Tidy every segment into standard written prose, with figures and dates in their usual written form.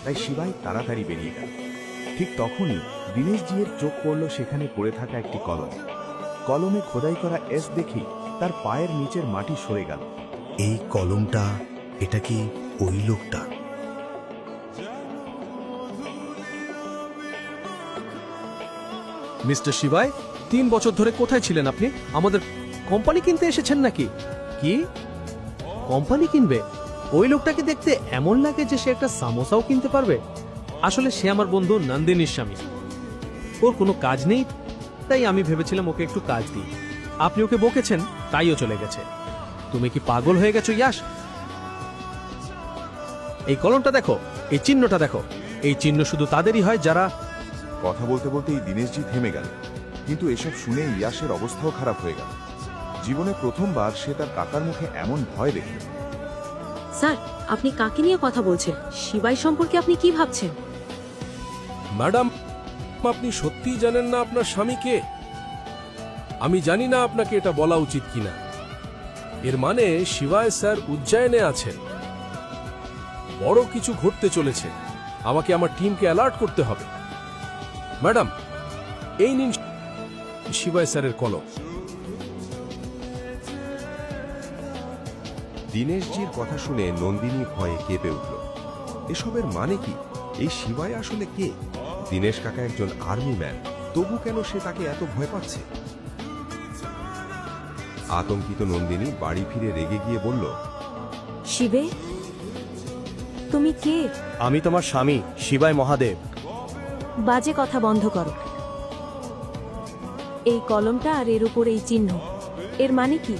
তাই শিবাই তাড়াতাড়ি বেরিয়ে গেল। ঠিক তখনই দীনেশজির চোখ পড়ল সেখানে পড়ে থাকা একটি কলম। কলমে খোদাই করা এস দেখি তার পায়ের নিচের মাটি সরে গেল। এই কলমটা, এটা কি ওই লোকটা? মিস্টার শিবাই, 3 বছর ধরে কোথায় ছিলেন আপনি? আমাদের কোম্পানি কিনতে এসেছেন নাকি? কি কোম্পানি কিনবে? ওই লোকটাকে দেখতে এমন লাগে যে সে একটা সামোসাও কিনতে পারবে। আসলে সে আমার বন্ধু নন্দিনীর স্বামী। ওর কোনো কাজ নেই, তাই আমি ভেবেছিলাম ওকে একটু কাজ দিই। আপনি ওকে বকেছেন, তাইও চলে গেছে। তুমি কি পাগল হয়ে গেছো ইয়াশ? এই কলমটা দেখো, এই চিহ্নটা দেখো। এই চিহ্ন শুধু তাদেরই হয় যারা... কথা বলতে বলতেই দীনেশজি থেমে গেল। কিন্তু এসব শুনে ইয়াশের অবস্থাও খারাপ হয়ে গেল। জীবনে প্রথমবার সে তার কাকার মুখে এমন ভয় দেখল। স্যার, আপনি কাকে নিয়ে কথা বলছেন? শিবাই সম্পর্কে আপনি কি ভাবছেন? ম্যাডাম, আপনি সত্যিই জানেন না আপনার স্বামীকে? আমি জানি না আপনাকে এটা বলা উচিত কিনা। এর মানে শিবায় স্যার উজ্জয়নে আছেন। বড় কিছু ঘটতে চলেছে। আমাকে আমার টিমকে অ্যালার্ট করতে হবে। ম্যাডাম, এই নিন শিবায় স্যারের কলম। দীনেশজির কথা শুনে নন্দিনী ভয়ে কেঁপে উঠল। এসবের মানে কি? এই শিবায় আসলে কে? দীনেশ কাকা একজন আর্মি ম্যান, তবু কেন সে তাকে এত ভয় পাচ্ছে? আতঙ্কিত নন্দিনী বাড়ি ফিরে রেগে গিয়ে বলল, শিবে, তুমি কে? আমি তোমার স্বামী, শিবায় মহাদেব। বাজে কথা বন্ধ করো। এই কলমটা আর এর উপর এই চিহ্ন, এর মানে কি?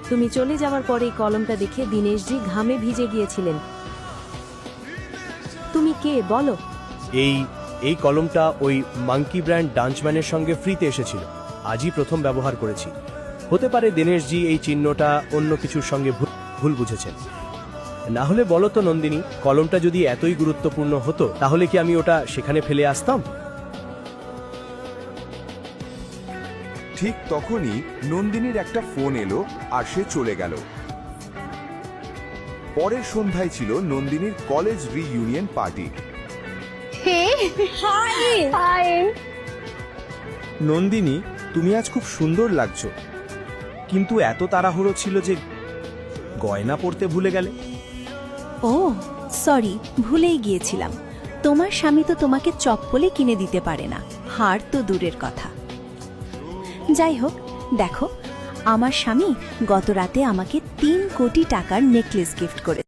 তুমি চলে যাওয়ার পরে এই কলমটা দেখে দীনেশজি ঘামে ভিজে গিয়েছিলেন। তুমি কে বলো? এই কলমটা ওই মাঙ্কি ব্র্যান্ড ডান্সম্যানের সঙ্গে ফ্রিতে এসেছিল। আজই প্রথম ব্যবহার করেছি। হতে পারে দীনেশজি এই চিহ্নটা অন্য কিছুর সঙ্গে ভুল বুঝেছেন। না হলে বলো তো নন্দিনী, কলমটা যদি এতই গুরুত্বপূর্ণ হতো তাহলে কি আমি ওটা সেখানে ফেলে আসতাম? ঠিক তখনই নন্দিনীর একটা ফোন এলো আর সে চলে গেল। পরের সন্ধ্যায় ছিল নন্দিনীর কলেজ রিইউনিয়ন পার্টি। নন্দিনী, তুমি আজ খুব সুন্দর লাগছো, কিন্তু এত তাড়াহুড়ো ছিল যে গয়না পরতে ভুলে গেলে। ও সরি, ভুলেই গিয়েছিলাম। তোমার স্বামী তো তোমাকে চপ্পলে কিনে দিতে পারে না, হার তো দূরের কথা। যাই হোক, দেখো, আমার স্বামী গত রাতে আমাকে 3 কোটি টাকার নেকলেস গিফট করে